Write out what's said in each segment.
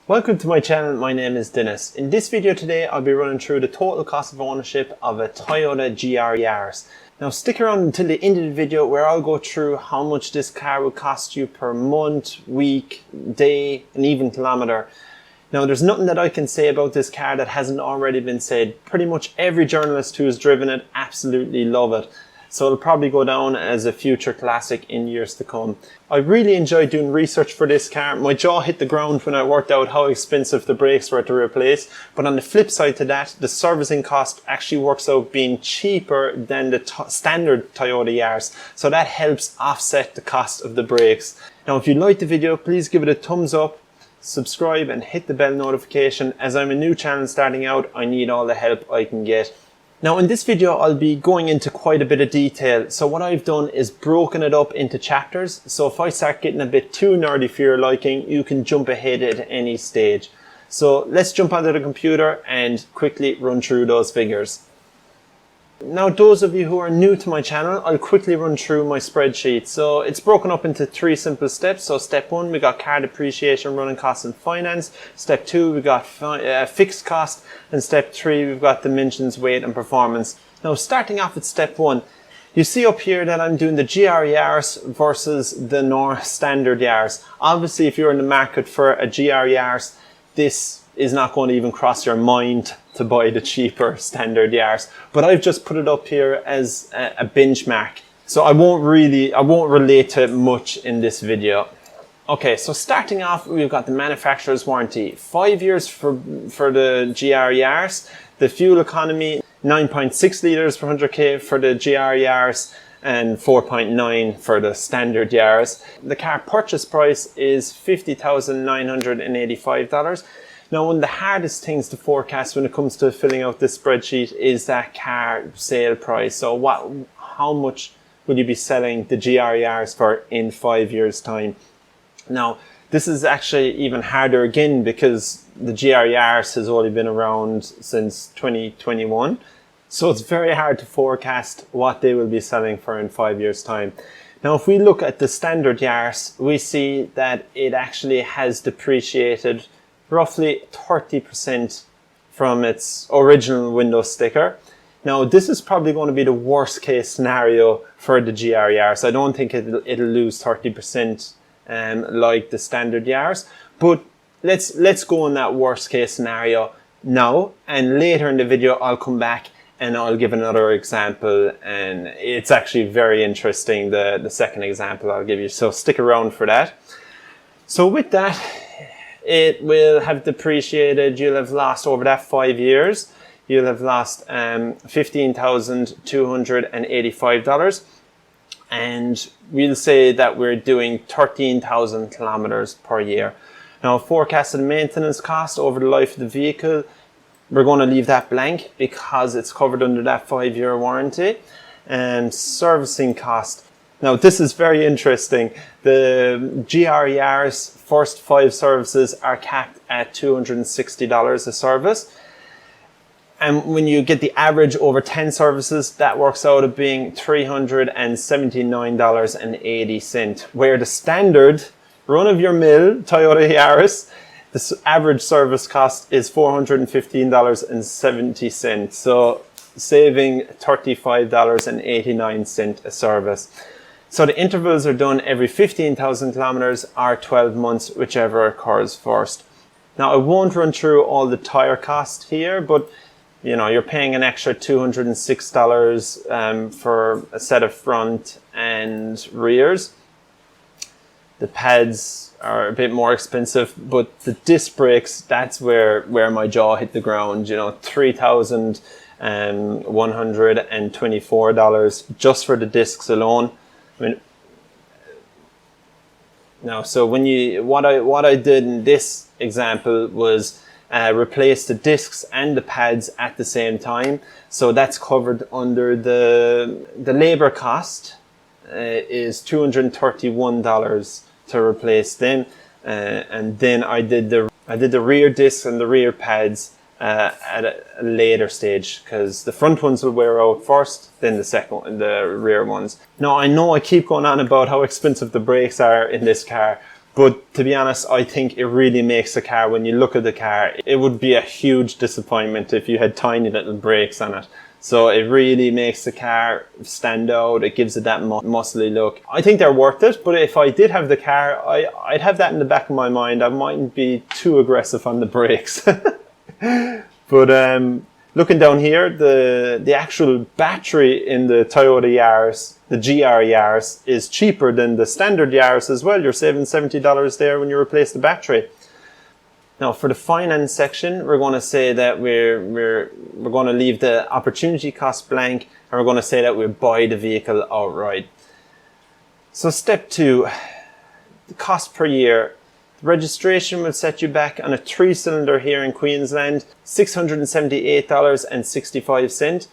Welcome to my channel, my name is Dennis. In this video today I'll be running through the total cost of ownership of a Toyota GR Yaris. Now stick around until the end of the video where I'll go through how much this car will cost you per month, week, day and even kilometre. Now there's nothing that I can say about this car that hasn't already been said. Pretty much every journalist who has driven it absolutely love it. So it'll probably go down as a future classic in years to come. I really enjoyed doing research for this car. My jaw hit the ground when I worked out how expensive the brakes were to replace. But on the flip side to that, the servicing cost actually works out being cheaper than the standard Toyota Yaris. So that helps offset the cost of the brakes. Now if you liked the video, please give it a thumbs up, subscribe and hit the bell notification. As I'm a new channel starting out, I need all the help I can get. Now in this video I'll be going into quite a bit of detail. So what I've done is broken it up into chapters. So if I start getting a bit too nerdy for your liking, you can jump ahead at any stage. So let's jump onto the computer and quickly run through those figures. Now those of you who are new to my channel, I'll quickly run through my spreadsheet. So it's broken up into 3 simple steps. So step 1, we got car depreciation, running costs and finance. Step 2, we got fixed cost. And step 3, we've got dimensions, weight and performance. Now starting off at step 1, you see up here that I'm doing the GR Yaris versus the standard Yaris. Obviously if you're in the market for a GR Yaris, this is not going to even cross your mind to buy the cheaper standard Yaris. But I've just put it up here as a benchmark. So I won't relate to it much in this video. Okay, so starting off, we've got the manufacturer's warranty. 5 years for the GR Yaris. The fuel economy, 9.6 litres per 100k for the GR Yaris and 4.9 for the standard Yaris. The car purchase price is $50,985. Now, one of the hardest things to forecast when it comes to filling out this spreadsheet is that car sale price. So how much will you be selling the GR Yaris for in 5 years' time? Now, this is actually even harder again because the GR Yaris has only been around since 2021. So it's very hard to forecast what they will be selling for in 5 years' time. Now, if we look at the standard Yaris, we see that it actually has depreciated roughly 30% from its original window sticker. Now, this is probably going to be the worst case scenario for the GR Yaris. I don't think it'll lose 30% like the standard Yaris, but let's go in that worst case scenario now, and later in the video I'll come back and I'll give another example, and it's actually very interesting, the second example I'll give you, so stick around for that. So with that, it will have depreciated. You'll have lost over that 5 years, you'll have lost $15,285. And we'll say that we're doing 13,000 kilometers per year. Now, forecasted maintenance cost over the life of the vehicle, we're going to leave that blank because it's covered under that 5-year warranty. And servicing cost. Now, this is very interesting. The GR Yaris first 5 services are capped at $260 a service. And when you get the average over 10 services, that works out at being $379.80. Where the standard run-of-your-mill Toyota Yaris, the average service cost is $415.70. So saving $35.89 a service. So the intervals are done every 15,000 kilometers or 12 months, whichever occurs first. Now, I won't run through all the tire cost here, but you know, you're paying an extra $206 for a set of front and rears. The pads are a bit more expensive, but the disc brakes, that's where my jaw hit the ground. You know, $3,124 just for the discs alone. I mean, now, so what I did in this example was replace the discs and the pads at the same time. So that's covered under the labor cost is $231 to replace them, and then I did the rear discs and the rear pads at a later stage, because the front ones will wear out first, then the rear ones. Now, I know I keep going on about how expensive the brakes are in this car, But to be honest, I think it really makes the car, when you look at the car, it would be a huge disappointment if you had tiny little brakes on it. So it really makes the car stand out. It gives it that muscly look. I think they're worth it, but if I did have the car, I'd have that in the back of my mind. I mightn't be too aggressive on the brakes. But looking down here, the actual battery in the Toyota Yaris, the GR Yaris, is cheaper than the standard Yaris as well. You're saving $70 there when you replace the battery. Now for the finance section, we're going to say that we're going to leave the opportunity cost blank, and we're going to say that we buy the vehicle outright. So step 2, the cost per year. The registration will set you back on a 3-cylinder here in Queensland, $678.65,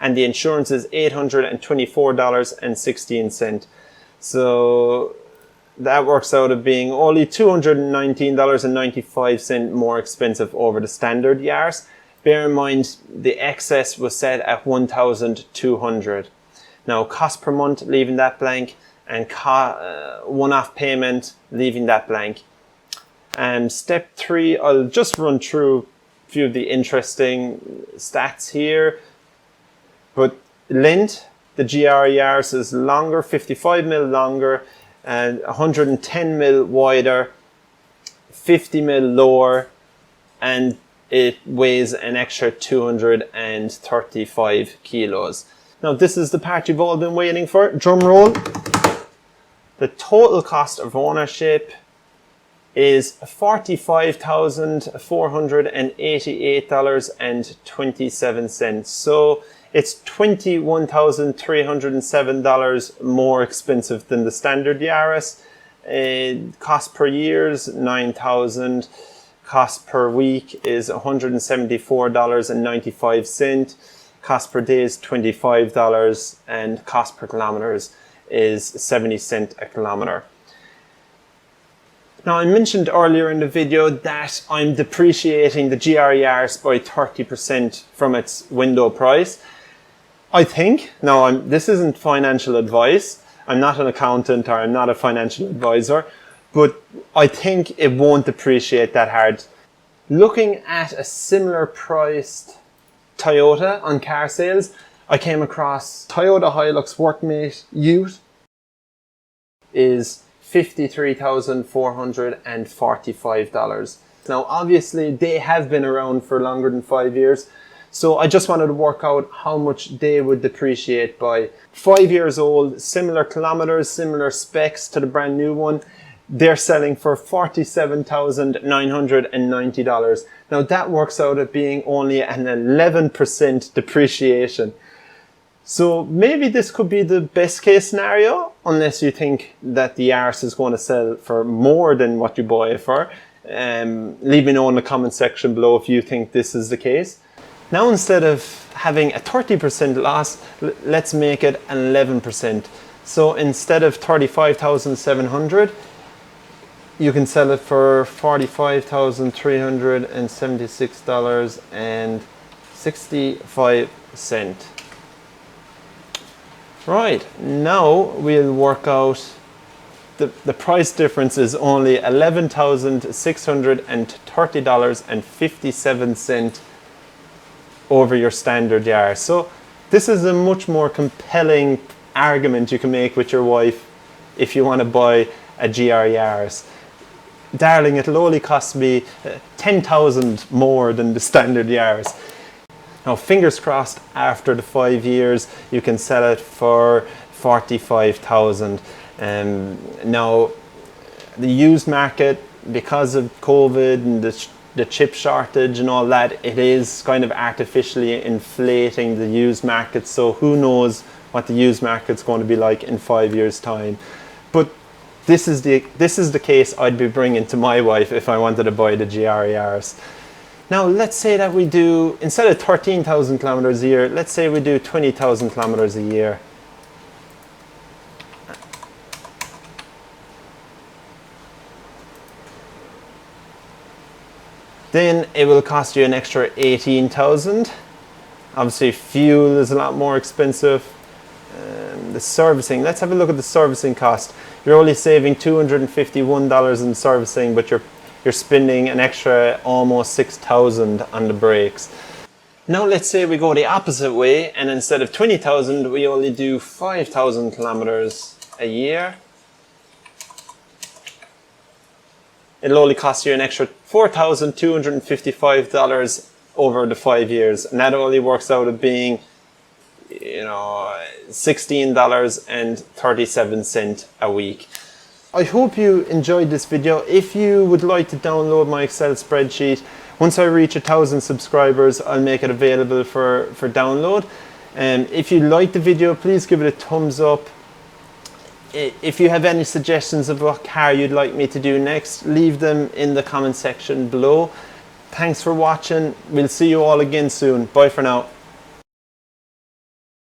and the insurance is $824.16. So that works out of being only $219.95 more expensive over the standard Yaris. Bear in mind, the excess was set at $1,200. Now, cost per month, leaving that blank, and one-off payment, leaving that blank. And step 3, I'll just run through a few of the interesting stats here. But length, the GR Yaris is longer, 55mm longer, and 110mm wider, 50mm lower, and it weighs an extra 235 kilos. Now this is the part you've all been waiting for. Drum roll. The total cost of ownership is $45,488.27. So it's $21,307 more expensive than the standard Yaris. Cost per year is $9,000. Cost per week is $174.95. Cost per day is $25, and cost per kilometers is 70 cents a kilometer. Now, I mentioned earlier in the video that I'm depreciating the GR Yaris by 30% from its window price. I think, now this isn't financial advice, I'm not an accountant or I'm not a financial advisor, but I think it won't depreciate that hard. Looking at a similar priced Toyota on car sales, I came across Toyota Hilux Workmate Ute is $53,445. Now obviously they have been around for longer than 5 years, so I just wanted to work out how much they would depreciate by. 5 years old, similar kilometers, similar specs to the brand new one. They're selling for $47,990. Now that works out at being only an 11% depreciation. So maybe this could be the best case scenario, unless you think that the Yaris is going to sell for more than what you buy it for. Leave me know in the comment section below if you think this is the case. Now instead of having a 30% loss, let's make it an 11%. So instead of $35,700, you can sell it for $45,376.65. Right, now we'll work out the price difference is only $11,630.57 over your standard Yaris. So this is a much more compelling argument you can make with your wife if you want to buy a GR Yaris. Darling, it'll only cost me $10,000 more than the standard Yaris. Now, fingers crossed, after the 5 years, you can sell it for $45,000. Now, the used market, because of COVID and the chip shortage and all that, it is kind of artificially inflating the used market. So who knows what the used market's going to be like in 5 years' time. But this is the case I'd be bringing to my wife if I wanted to buy the GR Yaris. Now let's say that we do, instead of 13,000 kilometers a year, let's say we do 20,000 kilometers a year. Then it will cost you an extra 18,000. Obviously fuel is a lot more expensive. the servicing. Let's have a look at the servicing cost. You're only saving $251 in servicing, but you're spending an extra almost $6,000 on the brakes. Now let's say we go the opposite way, and instead of 20,000, we only do 5,000 kilometers a year. It'll only cost you an extra $4,255 over the 5 years, and that only works out at being, $16.37 a week. I hope you enjoyed this video. If you would like to download my Excel spreadsheet, once I reach 1,000 subscribers, I'll make it available for download. And if you like the video, please give it a thumbs up. If you have any suggestions of what car you'd like me to do next, leave them in the comment section below. Thanks for watching. We'll see you all again soon. Bye for now.